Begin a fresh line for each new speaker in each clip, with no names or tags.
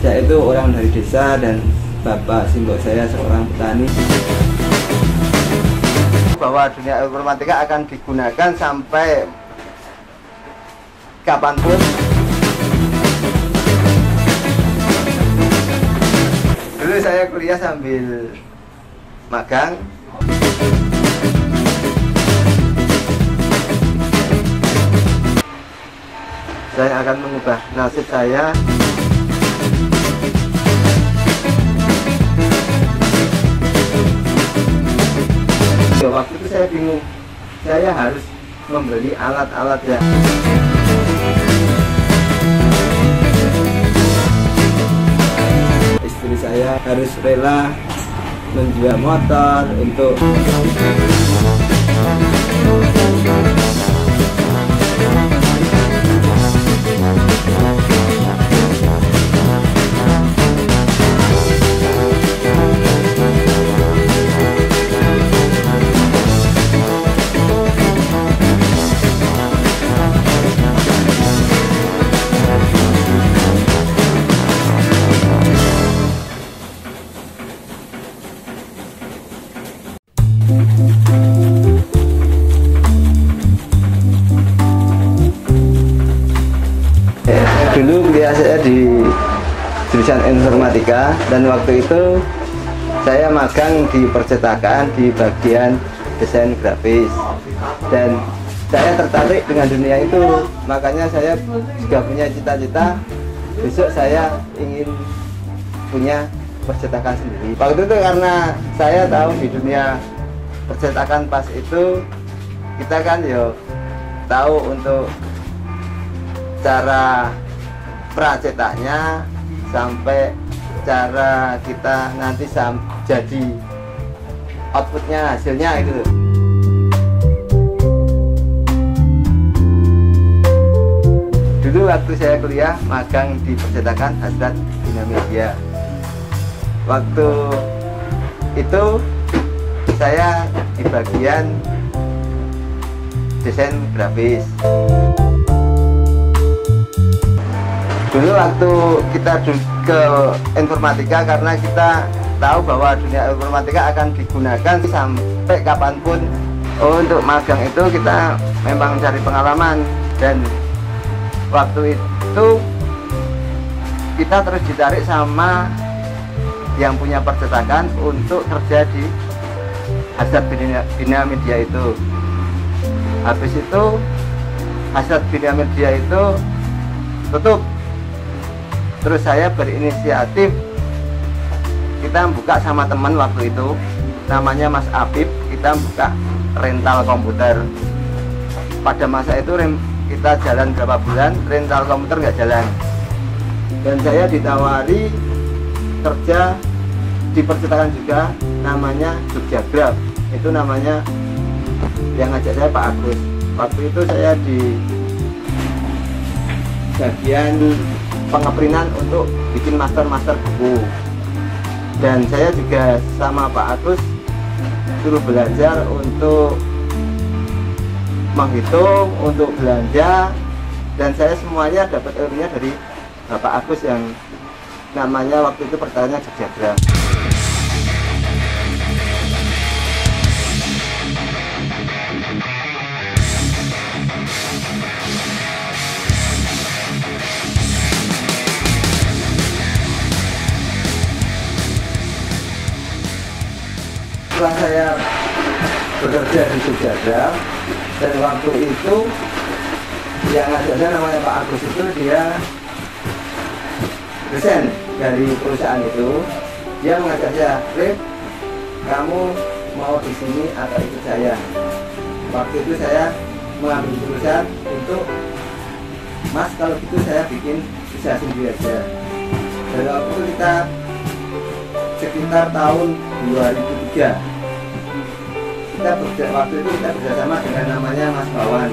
Saya itu orang dari desa dan bapak simbok saya seorang petani. Bahwa dunia informatika akan digunakan sampai kapanpun. Dulu saya kuliah sambil magang. Saya akan mengubah nasib saya. Waktu itu saya bingung, saya harus membeli alat-alatnya. Istri saya harus rela menjual motor untuk dulu kuliah saya di jurusan informatika, dan waktu itu saya magang di percetakan di bagian desain grafis, dan saya tertarik dengan dunia itu. Makanya saya juga punya cita-cita besok saya ingin punya percetakan sendiri. Waktu itu karena saya tahu di dunia percetakan pas itu kita kan tahu untuk cara pracetaknya sampai cara kita nanti jadi outputnya, hasilnya itu. Dulu waktu saya kuliah magang di percetakan Hasrat Bina Media. Waktu itu saya di bagian desain grafis. Dulu waktu kita ke informatika, karena kita tahu bahwa dunia informatika akan digunakan sampai kapanpun. Untuk magang itu kita memang cari pengalaman, dan waktu itu kita terus ditarik sama yang punya percetakan untuk kerja di Hasrat Bina Media itu. Habis itu Hasrat Bina Media itu tutup. Terus saya berinisiatif, kita buka sama teman waktu itu, namanya Mas Apip, kita buka rental komputer. Pada masa itu kita jalan berapa bulan, rental komputer nggak jalan. Dan saya ditawari kerja di percetakan juga, namanya Jogjagraf. Itu namanya yang ngajak saya Pak Agus. Waktu itu saya di bagian pengeprinan untuk bikin master buku, dan saya juga sama Pak Agus suruh belajar untuk menghitung, untuk belanja, dan saya semuanya dapat ilmunya dari Bapak Agus yang namanya waktu itu pertamanya Jogjagraf. Setelah saya bekerja di Jogjagraf, dan waktu itu yang ngajak saya namanya Pak Agus, itu dia desain dari perusahaan itu. Dia mengajak saya, "Rif, kamu mau di sini atau ikut saya?" Waktu itu saya mengambil keputusan untuk, "Mas, kalau gitu saya bikin usaha sendiri aja." Dan waktu itu kita sekitar tahun 2003 waktu itu kita bekerjasama dengan namanya Mas Bawan.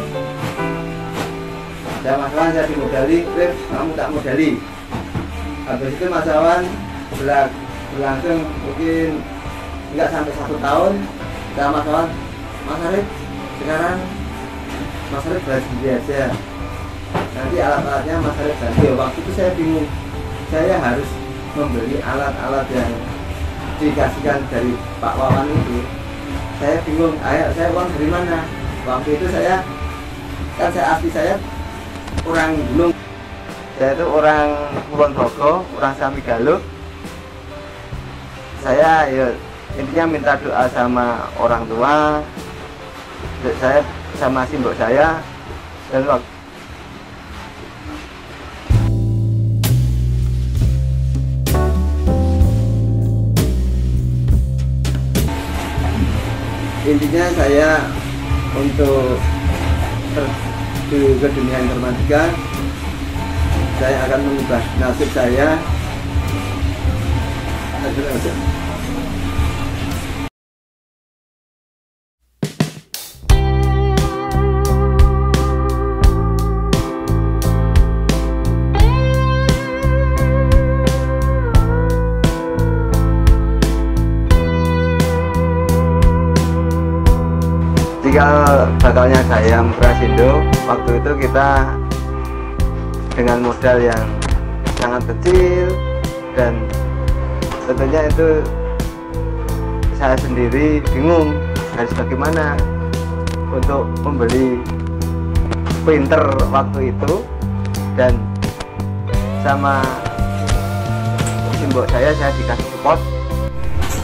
Dan Mas Bawan saya dimodali, "Rif, kamu tak modali." Habis itu Mas Bawan berlangsung mungkin nggak sampai 1 tahun. Dan Mas Bawan, "Mas Arif, sekarang Mas Arif belajar sendiri aja. Nanti alat-alatnya Mas Arif ganti." Waktu itu saya bingung, saya harus membeli alat-alat yang dikasihkan dari Pak Wawan itu, saya bingung, saya uang dari mana? Waktu itu saya asli saya orang gunung, saya itu orang Kulon Progo, orang Samigaluh. Saya ya intinya minta doa sama orang tua saya, sama simbok saya, dan waktu intinya saya untuk terjun ke dunia informatika, saya akan mengubah nasib saya. Jika bakalnya saya Prasindo, waktu itu kita dengan modal yang sangat kecil, dan tentunya itu saya sendiri bingung harus bagaimana untuk membeli printer waktu itu, dan sama simbok saya dikasih support.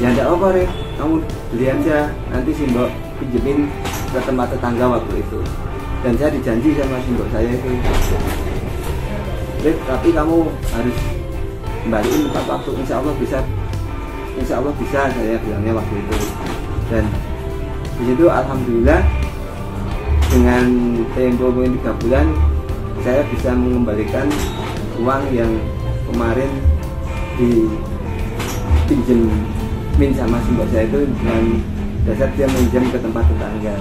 Ya enggak apa Rek, kamu beli aja, nanti simbok pinjemin ke tempat tetangga waktu itu. Dan saya dijanji sama simbok saya itu, tapi kamu harus kembaliin tepat waktu, insya Allah bisa, saya bilangnya waktu itu. Dan disitu alhamdulillah dengan tempo mungkin 3 bulan saya bisa mengembalikan uang yang kemarin dipinjemin sama simbok saya itu, dengan dasar dia minjem ke tempat tetangga.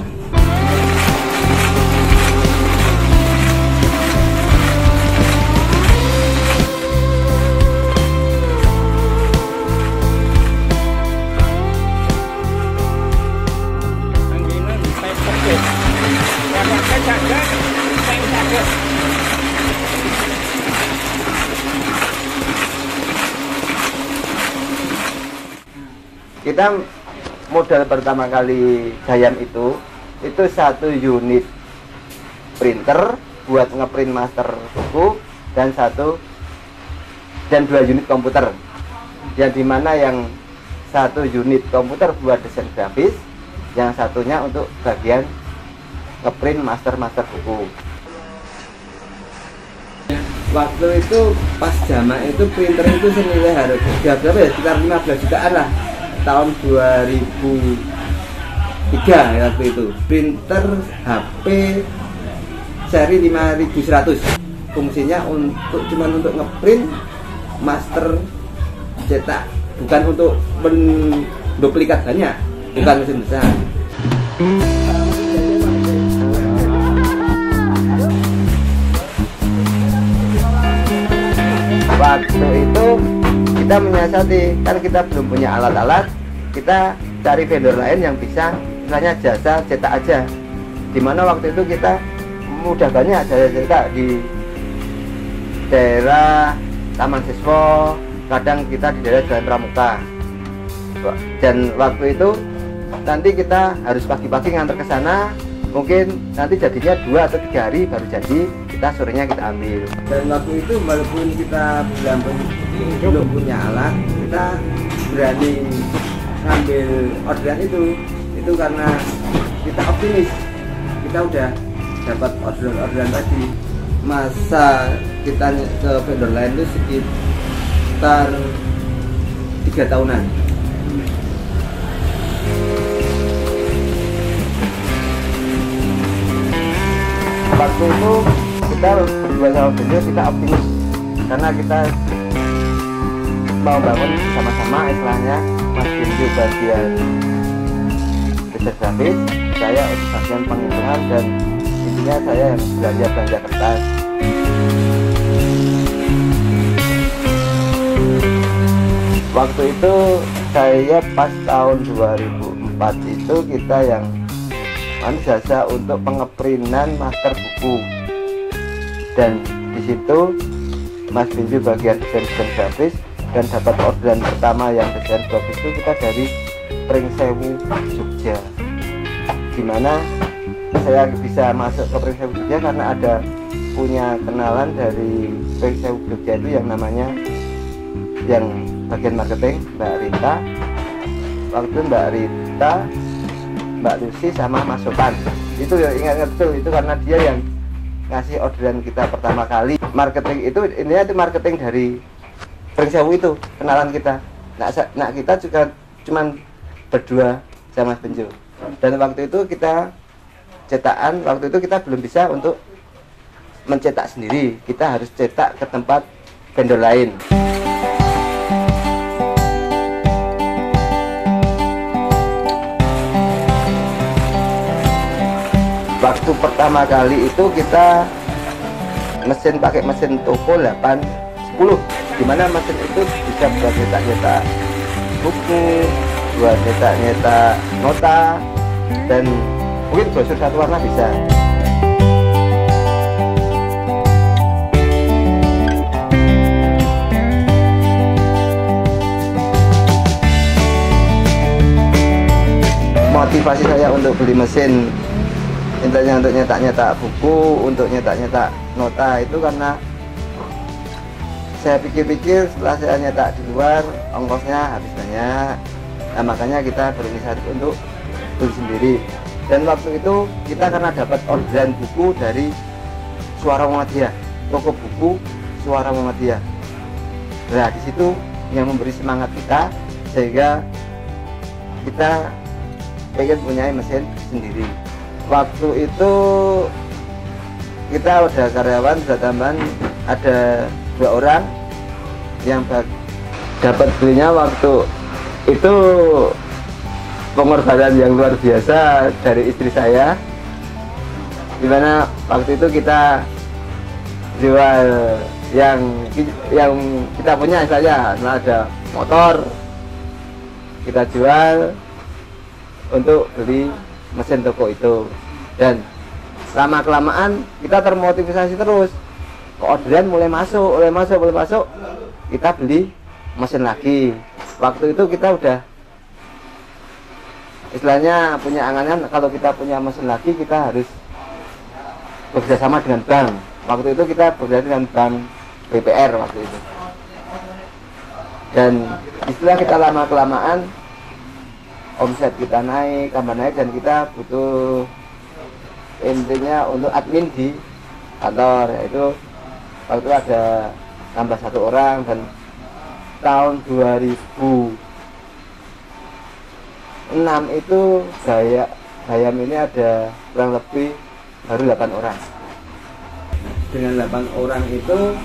Kita modal pertama kali Gayam itu 1 unit printer buat ngeprint master buku, dan 2 unit komputer, yang dimana yang 1 unit komputer buat desain grafis, yang satunya untuk bagian ngeprint master buku. Waktu itu pas zaman itu printer itu senilai harga berapa ya, sekitar 15 jutaan lah, tahun 2003 waktu itu. Printer HP seri 5100, fungsinya cuman untuk ngeprint master cetak, bukan untuk menduplikat banyak, bukan mesin besar. Waktu itu kita menyiasati, kan kita belum punya alat-alat, kita cari vendor lain yang bisa misalnya jasa cetak aja, dimana waktu itu kita udah banyak jasa cetak di daerah Taman Siswa, kadang kita di daerah Jalan Pramuka. Dan waktu itu nanti kita harus pagi-pagi ngantar ke sana, mungkin nanti jadinya 2 atau 3 hari baru jadi, kita sorenya kita ambil. Dan waktu itu walaupun kita belum punya alat, kita berani ngambil orderan itu karena kita optimis, kita udah dapat orderan tadi. Masa kita ke vendor lain itu sekitar 3 tahunan. Waktu itu kita berdua sama beliau, kita optimis karena kita mau bangun sama-sama, istilahnya Mas Bindu bagian desain grafis, saya bagian penghitungan, dan intinya saya yang belanja kertas. Waktu itu saya pas tahun 2004 itu kita yang jasa untuk pengeprintan master buku, dan di situ Mas Bindu bagian desain grafis, dan dapat orderan pertama yang desain box itu kita dari Pringsewu Jogja, dimana saya bisa masuk ke Pringsewu Jogja karena ada punya kenalan dari Pringsewu Jogja itu yang namanya yang bagian marketing Mbak Rita. Waktu Mbak Rita, Mbak Lucy sama Mas Sopan itu ya, ingat betul itu karena dia yang ngasih orderan kita pertama kali. Marketing itu intinya itu marketing dari Pringsewu itu kenalan kita. Nah kita juga cuman berdua sama Mas Benjo, dan waktu itu kita cetakan, waktu itu kita belum bisa untuk mencetak sendiri, kita harus cetak ke tempat vendor lain. Waktu pertama kali itu kita pakai mesin toko 810, dimana mesin itu bisa buat nyetak-nyetak buku, buat nyetak-nyetak nota, dan mungkin brosur satu warna bisa. Motivasi saya untuk beli mesin intinya untuk nyetak-nyetak buku, untuk nyetak-nyetak nota itu karena saya pikir-pikir setelah saya nyetak di luar ongkosnya habis banyak. Nah, makanya kita berinisiatif untuk beli sendiri. Dan waktu itu kita karena dapat orderan buku dari Suara Muhammadiyah, toko buku Suara Muhammadiyah. Nah, di situ yang memberi semangat kita sehingga kita pengen punya mesin sendiri. Waktu itu kita udah karyawan, sudah tambahan ada 2 orang yang dapat belinya. Waktu itu pengorbanan yang luar biasa dari istri saya, dimana waktu itu kita jual yang kita punya saja. Nah, ada motor kita jual untuk beli mesin toko itu, dan lama kelamaan kita termotivasi terus, orderan mulai masuk, kita beli mesin lagi. Waktu itu kita udah istilahnya punya angan-angan kalau kita punya mesin lagi kita harus bekerjasama dengan bank. Waktu itu kita bekerja dengan bank BPR waktu itu, dan istilah kita lama kelamaan omset kita naik, tambah naik, dan kita butuh intinya untuk admin di kantor, yaitu waktu itu ada tambah 1 orang. Dan tahun 2006 itu Gayam ini ada kurang lebih baru 8 orang. Dengan 8 orang itu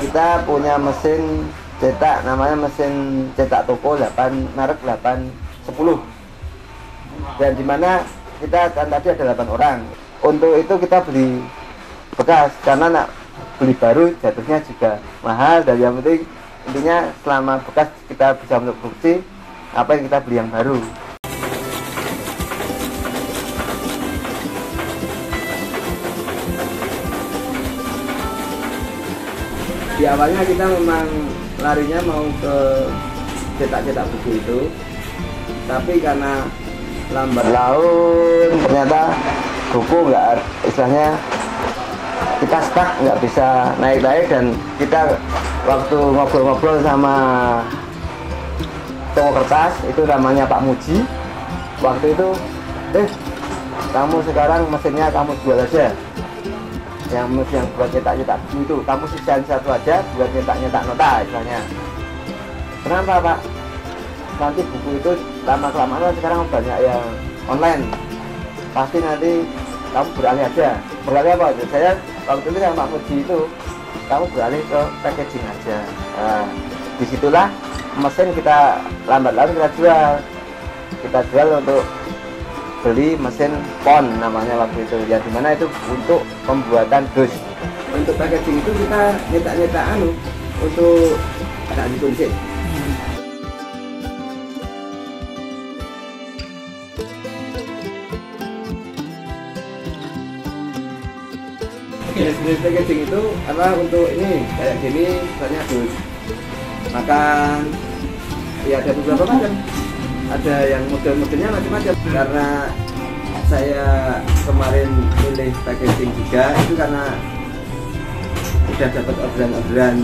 kita punya mesin cetak, namanya mesin cetak toko 8 merek 810, dan dimana kita kan tadi ada 8 orang. Untuk itu kita beli bekas karena nak beli baru jatuhnya juga mahal, dan yang penting intinya selama bekas kita bisa memproduksi apa yang kita beli yang baru. Di awalnya kita memang larinya mau ke cetak-cetak buku itu, tapi karena lambat laun ternyata buku nggak, istilahnya kita stuck, nggak bisa naik-naik. Dan kita waktu ngobrol-ngobrol sama toko kertas itu namanya Pak Muji, waktu itu kamu sekarang mesinnya kamu jual aja, yang mesin yang buat nyetak-nyetak buku itu kamu sisain 1 aja buat nyetak-nyetak nota istilahnya. Kenapa Pak? Nanti buku itu lama-kelamaan sekarang banyak yang online, pasti nanti kamu beralih aja. Beralih apa? Saya waktu itu yang Pak Muji itu, kamu beralih ke packaging aja. Nah, disitulah mesin kita lambat laun kita jual untuk beli mesin pon namanya waktu itu, ya dimana itu untuk pembuatan dus. Untuk packaging itu kita nyetak untuk tak dikunci. Jenis packaging itu adalah untuk ini kayak gini, misalnya dus. makan. Ya ada beberapa macam. Ada yang model-modelnya macam-macam. Karena saya kemarin pilih packaging juga itu karena udah dapat orderan-orderan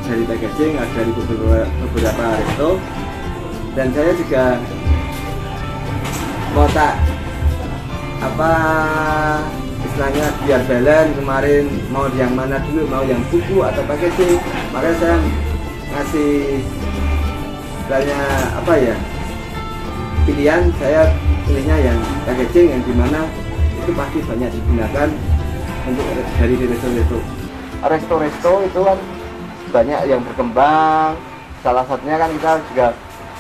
dari packaging, ada dari beberapa resto, dan saya juga mau tak apa istilahnya biar balance kemarin mau yang mana dulu, mau yang buku atau packaging, makanya saya ngasih istilahnya apa ya, pilihan. Saya pilihnya yang packaging yang dimana itu pasti banyak digunakan untuk dari resto-resto itu kan banyak yang berkembang. Salah satunya kan kita juga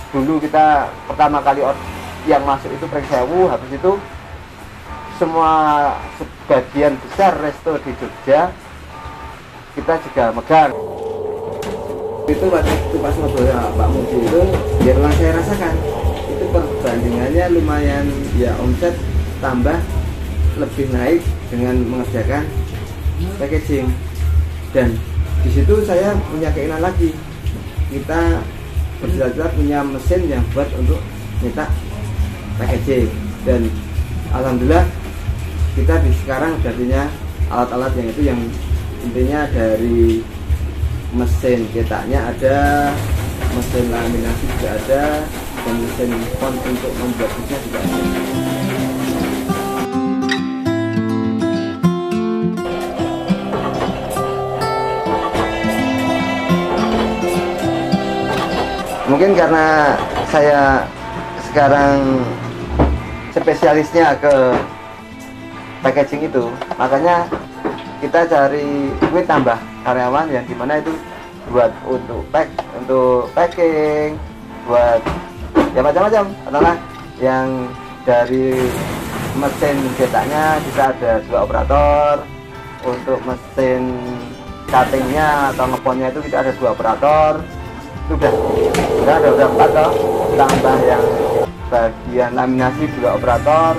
dulu kita pertama kali yang masuk itu Pring Sewu, habis itu semua sebagian besar resto di Jogja kita juga megang. Itu waktu itu pas ngobrol Pak Mudi itu ya memang saya rasakan itu perbandingannya lumayan, ya omset tambah lebih naik dengan mengerjakan packaging. Dan di situ saya punya keinginan lagi, kita berjelas-jelas punya mesin yang buat untuk nyetak packaging, dan alhamdulillah kita di sekarang sudah punya alat-alat yang itu, yang intinya dari mesin cetaknya ada, mesin laminasi juga ada, dan mesin font untuk membuat busnya juga ada. Mungkin karena saya sekarang spesialisnya ke packaging itu, makanya kita cari tambah karyawan yang dimana itu buat untuk packing, buat ya macam-macam. Adalah yang dari mesin cetaknya kita ada 2 operator, untuk mesin cuttingnya atau ngeponnya itu kita ada 2 operator. Sudah ada berapa toh, tambah yang bagian laminasi 2 operator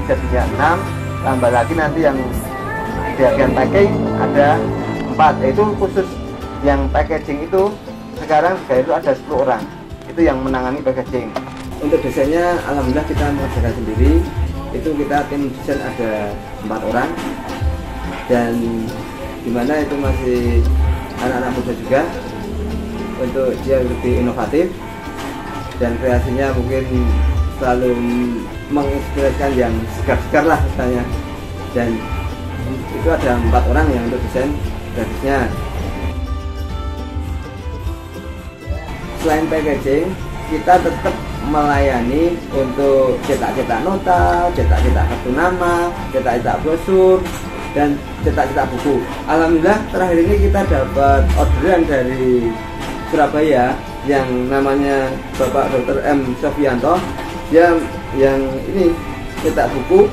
jadinya 6, tambah lagi nanti yang bagian packing ada 4, yaitu khusus yang packaging itu sekarang juga itu ada 10 orang itu yang menangani packaging. Untuk desainnya alhamdulillah kita mengerjakan sendiri, itu kita tim desain ada 4 orang, dan dimana itu masih anak-anak muda juga, untuk dia lebih inovatif dan kreasinya mungkin selalu menginspirasikan yang segar-segar lah misalnya. Dan itu ada 4 orang yang untuk desain grafisnya. Selain packaging, kita tetap melayani untuk cetak-cetak nota, cetak-cetak kartu nama, cetak-cetak brosur, dan cetak-cetak buku. Alhamdulillah terakhir ini kita dapat orderan dari Surabaya yang namanya Bapak Dr. M. Sofianto, dia yang ini cetak buku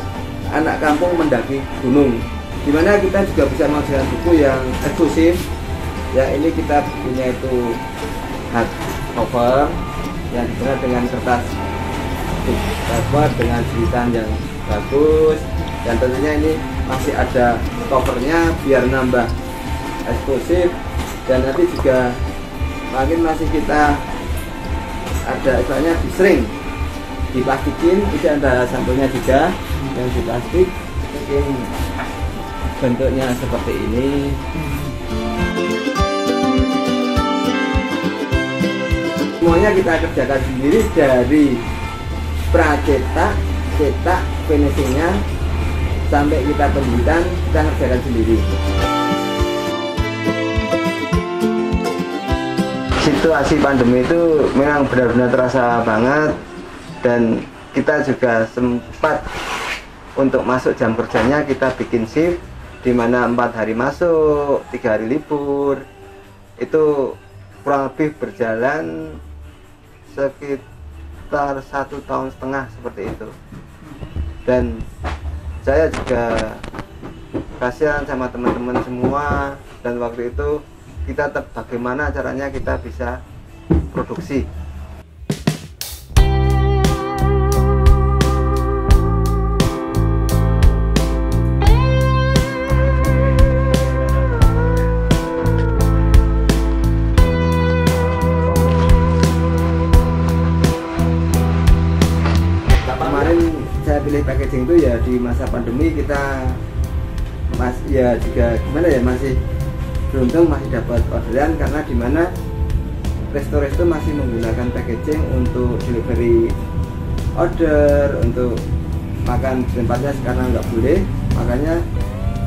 Anak Kampung Mendaki Gunung, dimana kita juga bisa menghasilkan buku yang eksklusif. Ya ini kita punya itu hardcover yang dibuat dengan kertas cover dengan jilitan yang bagus, dan tentunya ini masih ada covernya biar nambah eksklusif. Dan nanti juga mungkin masih kita ada istilahnya disering, diplastikin, tidak ada sampulnya juga yang di plastik, mungkin bentuknya seperti ini. Semuanya kita kerjakan sendiri, dari pracetak, cetak, finishingnya sampai kita pembuatan kita kerjakan sendiri. Situasi pandemi itu memang benar-benar terasa banget, dan kita juga sempat untuk masuk jam kerjanya kita bikin shift, dimana 4 hari masuk, 3 hari libur. Itu kurang lebih berjalan sekitar 1,5 tahun seperti itu. Dan saya juga kasihan sama teman-teman semua, dan waktu itu kita tetap bagaimana caranya kita bisa produksi. pilih packaging itu ya di masa pandemi kita ya juga gimana ya, masih beruntung masih dapat orderan, karena dimana resto-resto masih menggunakan packaging untuk delivery order, untuk makan di tempatnya sekarang nggak boleh. Makanya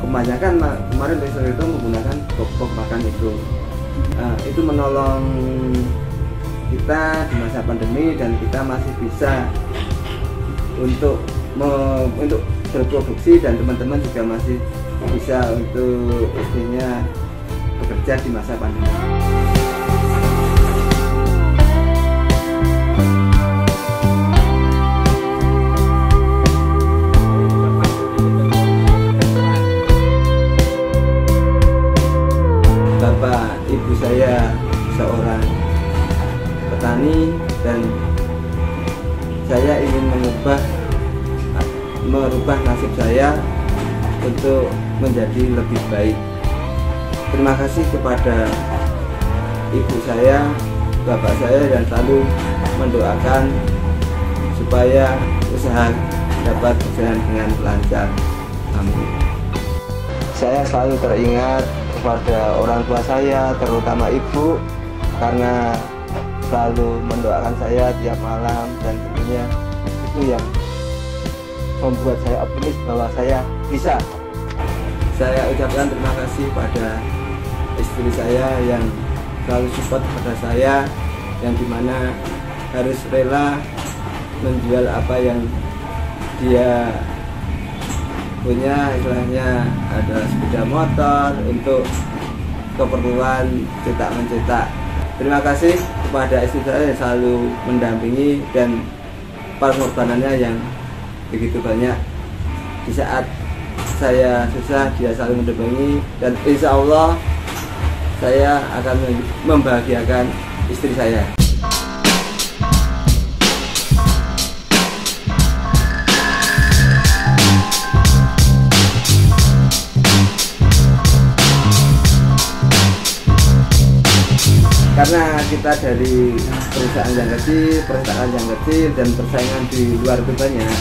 kebanyakan kemarin resto-resto menggunakan box makan itu. Itu menolong kita di masa pandemi, dan kita masih bisa untuk berproduksi, dan teman-teman juga masih bisa untuk istilahnya bekerja di masa pandemi. Bapak ibu saya seorang petani, dan saya ingin merubah nasib saya untuk menjadi lebih baik. Terima kasih kepada ibu saya, bapak saya, yang selalu mendoakan supaya usaha dapat berjalan dengan lancar. Amin. Saya selalu teringat kepada orang tua saya, terutama ibu, karena selalu mendoakan saya tiap malam, dan tentunya itu yang membuat saya optimis bahwa saya bisa. Saya ucapkan terima kasih pada istri saya yang selalu support kepada saya, yang dimana harus rela menjual apa yang dia punya, istilahnya ada sepeda motor untuk keperluan cetak mencetak. Terima kasih kepada istri saya yang selalu mendampingi, dan para pengorbanannya yang begitu banyak. Di saat saya susah, dia selalu mendampingi, dan insya Allah saya akan membahagiakan istri saya. Karena kita dari perusahaan yang kecil dan persaingan di luar itu banyak,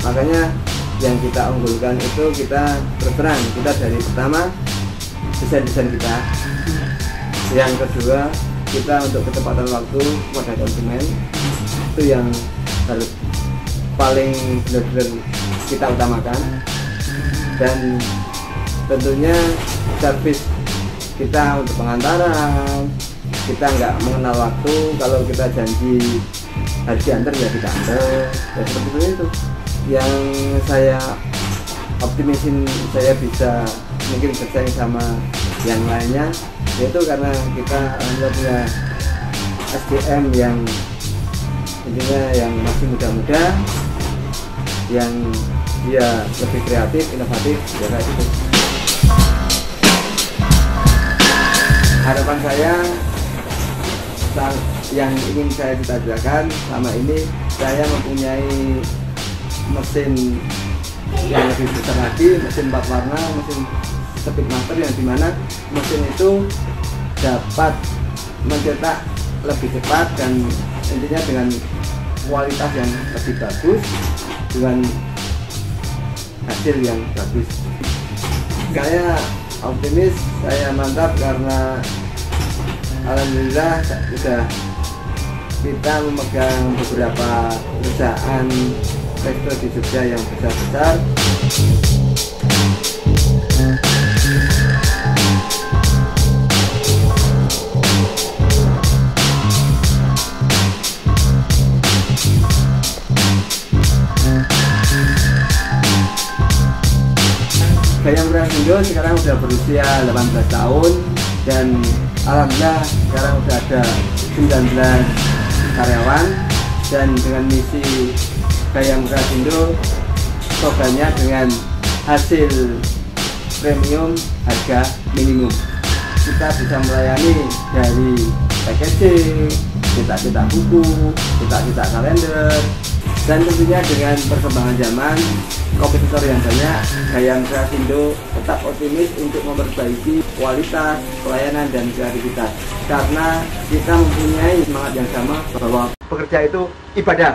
makanya yang kita unggulkan itu kita berperan. Kita dari pertama desain kita, yang kedua kita untuk ketepatan waktu kepada konsumen, itu yang harus paling benar-benar kita utamakan, dan tentunya servis kita untuk pengantaran. Kita nggak mengenal waktu, kalau kita janji harus diantar ya kita antar, ya seperti itu. Yang saya optimisin saya bisa mungkin bersaing sama yang lainnya, yaitu karena kita punya SDM yang intinya yang masih muda-muda, yang dia lebih kreatif, inovatif, ya kayak gitu. Harapan saya yang ingin saya cita-citakan selama ini, saya mempunyai mesin yang lebih besar lagi, mesin 4 warna, mesin Speedmaster, yang dimana mesin itu dapat mencetak lebih cepat, dan intinya dengan kualitas yang lebih bagus, dengan hasil yang bagus. Saya optimis, saya mantap, karena alhamdulillah sudah kita memegang beberapa perusahaan resto di Jogja yang besar-besar. Gayam Prasindo sekarang sudah berusia 18 tahun, dan alhamdulillah sekarang sudah ada 19 karyawan, dan dengan misi Gayam Prasindo slogannya dengan hasil premium, harga minimum. Kita bisa melayani dari packaging, cetak-cetak buku, cetak-cetak kalender, dan tentunya dengan perkembangan zaman, kompetitor yang banyak, Gayam Prasindo tetap optimis untuk memperbaiki kualitas, pelayanan, dan kreativitas. Karena kita mempunyai semangat yang sama bahwa bekerja itu ibadah.